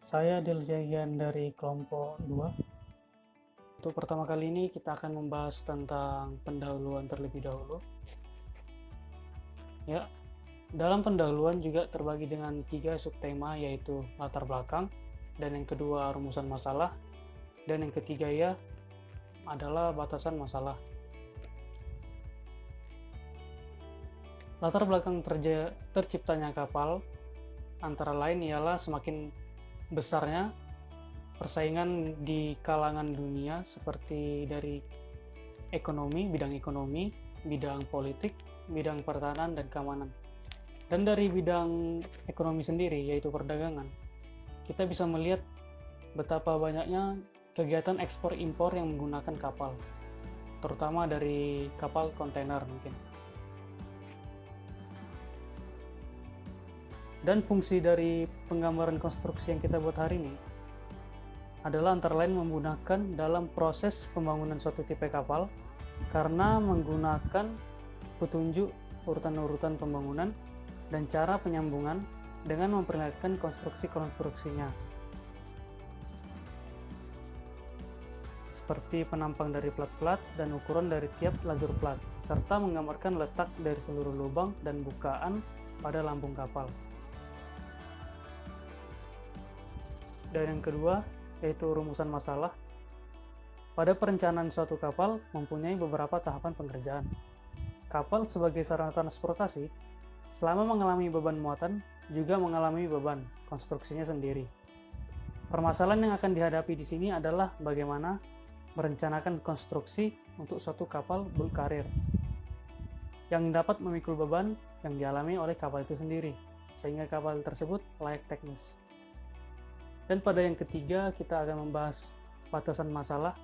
Saya Deljayan dari kelompok 2. Untuk pertama kali ini kita akan membahas tentang pendahuluan terlebih dahulu. Ya, dalam pendahuluan juga terbagi dengan 3 subtema, yaitu latar belakang, dan yang kedua rumusan masalah, dan yang ketiga ya adalah batasan masalah. Latar belakang terciptanya kapal antara lain ialah semakin besarnya persaingan di kalangan dunia, seperti dari bidang ekonomi, bidang politik, bidang pertahanan dan keamanan. Dan dari bidang ekonomi sendiri, yaitu perdagangan, kita bisa melihat betapa banyaknya kegiatan ekspor impor yang menggunakan kapal, terutama dari kapal kontainer mungkin. Dan fungsi dari penggambaran konstruksi yang kita buat hari ini adalah antara lain menggunakan dalam proses pembangunan suatu tipe kapal, karena menggunakan petunjuk urutan-urutan pembangunan dan cara penyambungan dengan memperlihatkan konstruksi-konstruksinya, seperti penampang dari plat-plat dan ukuran dari tiap lajur plat, serta menggambarkan letak dari seluruh lubang dan bukaan pada lambung kapal. Dan yang kedua, yaitu rumusan masalah. Pada perencanaan suatu kapal mempunyai beberapa tahapan pengerjaan. Kapal sebagai sarana transportasi, selama mengalami beban muatan, juga mengalami beban konstruksinya sendiri. Permasalahan yang akan dihadapi di sini adalah bagaimana merencanakan konstruksi untuk suatu kapal bulk carrier yang dapat memikul beban yang dialami oleh kapal itu sendiri, sehingga kapal tersebut layak teknis. Dan pada yang ketiga, kita akan membahas batasan masalah.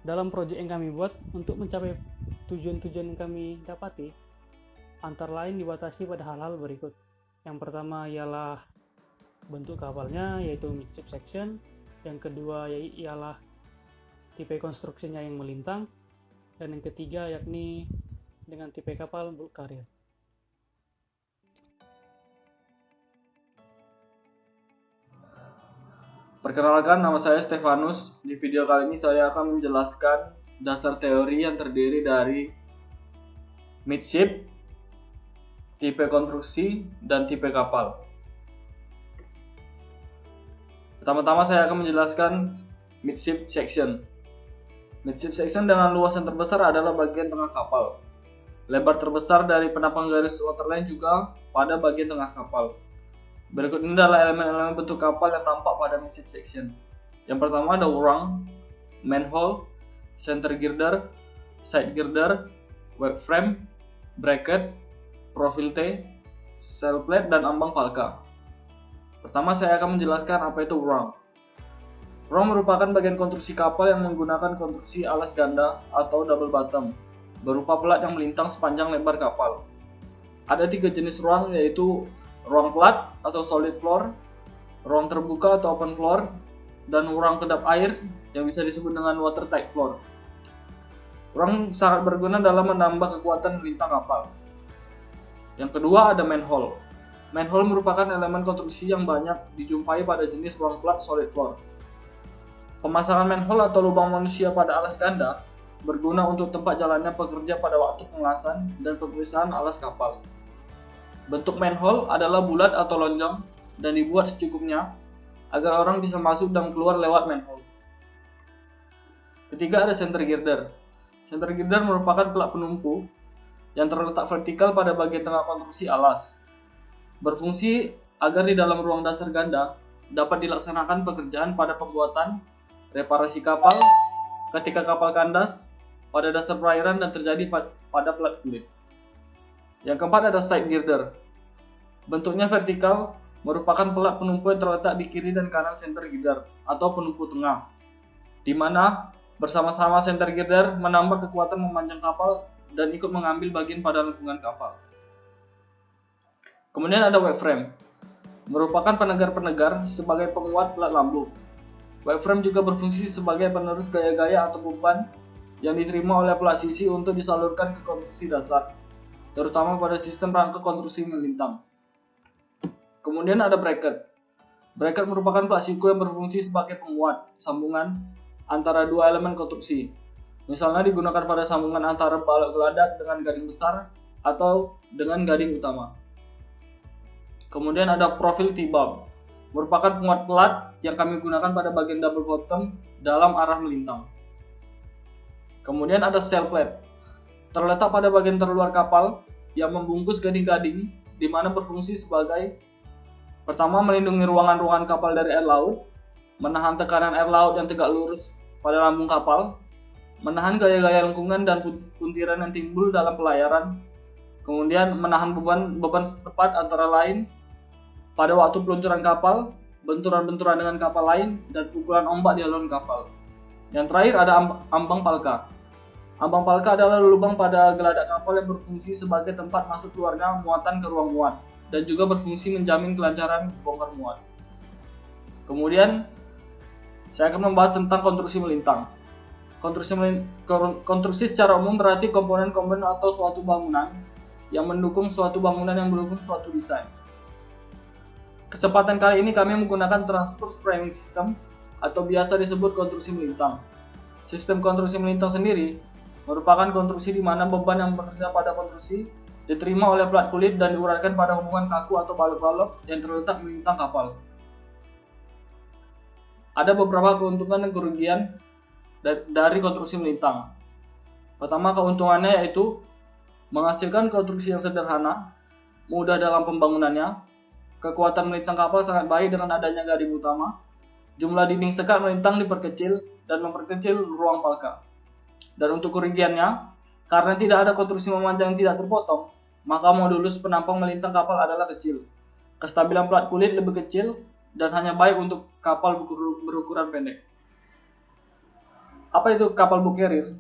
Dalam proyek yang kami buat, untuk mencapai tujuan-tujuan yang kami dapati, antara lain dibatasi pada hal-hal berikut. Yang pertama ialah bentuk kapalnya, yaitu midship section. Yang kedua ialah tipe konstruksinya yang melintang. Dan yang ketiga yakni dengan tipe kapal bulk carrier. Perkenalkan, nama saya Stefanus. Di video kali ini saya akan menjelaskan dasar teori yang terdiri dari midship, tipe konstruksi, dan tipe kapal. Pertama-tama saya akan menjelaskan midship section. Midship section dengan luas yang terbesar adalah bagian tengah kapal. Lebar terbesar dari penampang garis waterline juga pada bagian tengah kapal. Berikut ini adalah elemen-elemen bentuk kapal yang tampak pada midship section. Yang pertama ada urang, manhole, center girder, side girder, web frame, bracket, profil T, sail plate, dan ambang palka. Pertama saya akan menjelaskan apa itu urang. Urang merupakan bagian konstruksi kapal yang menggunakan konstruksi alas ganda atau double bottom, berupa pelat yang melintang sepanjang lebar kapal. Ada 3 jenis ruang, yaitu ruang plat atau solid floor, ruang terbuka atau open floor, dan ruang kedap air yang bisa disebut dengan watertight floor. Ruang sangat berguna dalam menambah kekuatan melintang kapal. Yang kedua ada manhole. Manhole merupakan elemen konstruksi yang banyak dijumpai pada jenis ruang plat solid floor. Pemasangan manhole atau lubang manusia pada alas ganda berguna untuk tempat jalannya pekerja pada waktu pengelasan dan pemeriksaan alas kapal. Bentuk manhole adalah bulat atau lonjong dan dibuat secukupnya agar orang bisa masuk dan keluar lewat manhole. Ketiga ada center girder. Center girder merupakan pelat penumpu yang terletak vertikal pada bagian tengah konstruksi alas. Berfungsi agar di dalam ruang dasar ganda dapat dilaksanakan pekerjaan pada pembuatan reparasi kapal ketika kapal kandas pada dasar perairan dan terjadi pada pelat kulit. Yang keempat ada side girder. Bentuknya vertikal, merupakan pelat penumpu yang terletak di kiri dan kanan center girder atau penumpu tengah, di mana bersama-sama center girder menambah kekuatan memanjang kapal dan ikut mengambil bagian pada lengkungan kapal. Kemudian ada web frame, merupakan penegar-penegar sebagai penguat pelat lambung. Web frame juga berfungsi sebagai penerus gaya-gaya atau beban yang diterima oleh pelat sisi untuk disalurkan ke konstruksi dasar, terutama pada sistem rangka konstruksi melintang. Kemudian ada bracket. Bracket merupakan plat siku yang berfungsi sebagai penguat sambungan antara dua elemen konstruksi. Misalnya digunakan pada sambungan antara balok geladak dengan gading besar atau dengan gading utama. Kemudian ada profil T-bar, merupakan penguat plat yang kami gunakan pada bagian double bottom dalam arah melintang. Kemudian ada sail plate, terletak pada bagian terluar kapal yang membungkus gading-gading, di mana berfungsi sebagai pertama melindungi ruangan-ruangan kapal dari air laut, menahan tekanan air laut yang tegak lurus pada lambung kapal, menahan gaya-gaya lengkungan dan puntiran yang timbul dalam pelayaran, kemudian menahan beban setepat antara lain pada waktu peluncuran kapal, benturan-benturan dengan kapal lain, dan pukulan ombak di haluan kapal. Yang terakhir ada ambang palka. Ambang palka adalah lubang pada geladak kapal yang berfungsi sebagai tempat masuk keluarnya muatan ke ruang muat, dan juga berfungsi menjamin kelancaran bongkar muat. Kemudian, saya akan membahas tentang konstruksi melintang. Konstruksi secara umum berarti komponen-komponen atau suatu bangunan yang mendukung suatu bangunan yang mendukung suatu desain. Kesempatan kali ini kami menggunakan transverse framing system atau biasa disebut konstruksi melintang. Sistem konstruksi melintang sendiri merupakan konstruksi di mana beban yang bekerja pada konstruksi diterima oleh plat kulit dan diuraikan pada hubungan kaku atau balok-balok yang terletak melintang kapal. Ada beberapa keuntungan dan kerugian dari konstruksi melintang. Pertama, keuntungannya yaitu menghasilkan konstruksi yang sederhana, mudah dalam pembangunannya, kekuatan melintang kapal sangat baik dengan adanya gading utama, jumlah dinding sekat melintang diperkecil dan memperkecil ruang palka. Dan untuk kerugiannya, karena tidak ada konstruksi memanjang yang tidak terpotong, maka modulus penampang melintang kapal adalah kecil. Kestabilan plat kulit lebih kecil dan hanya baik untuk kapal berukuran pendek. Apa itu kapal bulk carrier?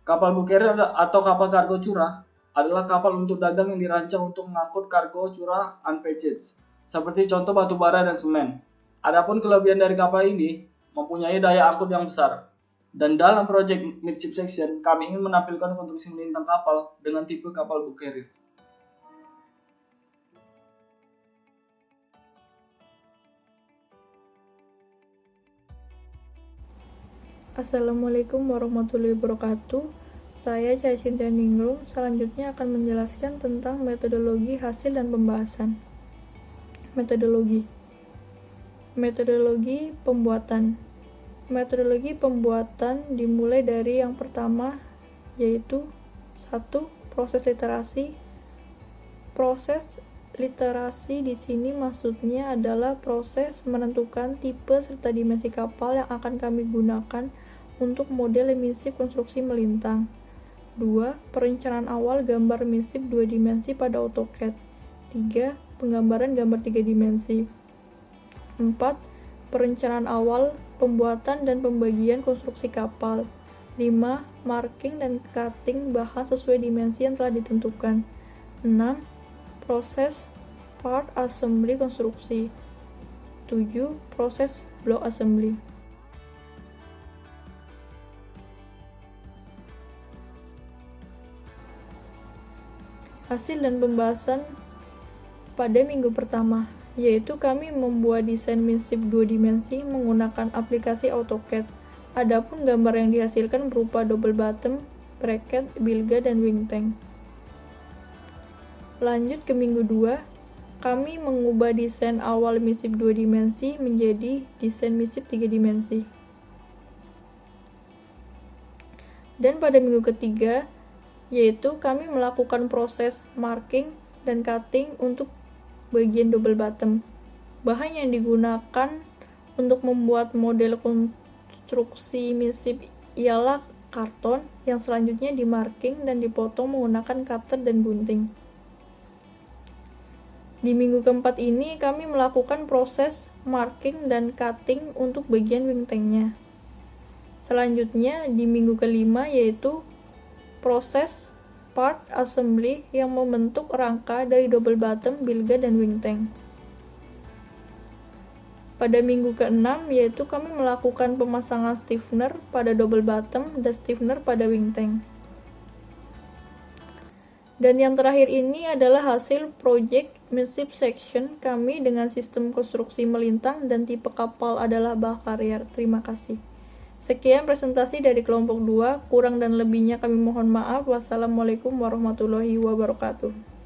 Kapal bulk carrier atau kapal kargo curah adalah kapal untuk dagang yang dirancang untuk mengangkut kargo curah unpackaged, seperti contoh batu bara dan semen. Adapun kelebihan dari kapal ini mempunyai daya angkut yang besar. Dan dalam proyek midship section, kami ingin menampilkan konstruksi melintang kapal dengan tipe kapal bulk carrier. Assalamualaikum warahmatullahi wabarakatuh. Saya Caisin Ningrum. Selanjutnya akan menjelaskan tentang metodologi hasil dan pembahasan. Metodologi pembuatan. Metodologi pembuatan dimulai dari yang pertama, yaitu 1. Proses literasi. Proses literasi di sini maksudnya adalah proses menentukan tipe serta dimensi kapal yang akan kami gunakan untuk model midship konstruksi melintang. 2. Perencanaan awal gambar midship 2 dimensi pada AutoCAD. 3. Penggambaran gambar 3 dimensi. 4. Perencanaan awal pembuatan dan pembagian konstruksi kapal. 5. Marking dan cutting bahan sesuai dimensi yang telah ditentukan. 6. Proses part assembly konstruksi. 7. Proses block assembly. Hasil dan pembahasan pada minggu pertama, yaitu kami membuat desain midship 2 dimensi menggunakan aplikasi AutoCAD. Adapun gambar yang dihasilkan berupa double bottom, bracket, bilga, dan wing tank. Lanjut ke minggu 2, kami mengubah desain awal midship 2 dimensi menjadi desain midship 3 dimensi. Dan pada minggu ketiga, yaitu kami melakukan proses marking dan cutting untuk bagian double bottom. Bahan yang digunakan untuk membuat model konstruksi midship ialah karton yang selanjutnya dimarking dan dipotong menggunakan cutter dan gunting. Di minggu keempat ini kami melakukan proses marking dan cutting untuk bagian wing tanknya. Selanjutnya di minggu kelima yaitu proses part assembly yang membentuk rangka dari double bottom, bilga, dan wing tank. Pada minggu ke-6 yaitu kami melakukan pemasangan stiffener pada double bottom dan stiffener pada wing tank. Dan yang terakhir ini adalah hasil project midship section kami dengan sistem konstruksi melintang dan tipe kapal adalah bah karier. Terima kasih. Sekian presentasi dari kelompok 2, kurang dan lebihnya kami mohon maaf. Wassalamualaikum warahmatullahi wabarakatuh.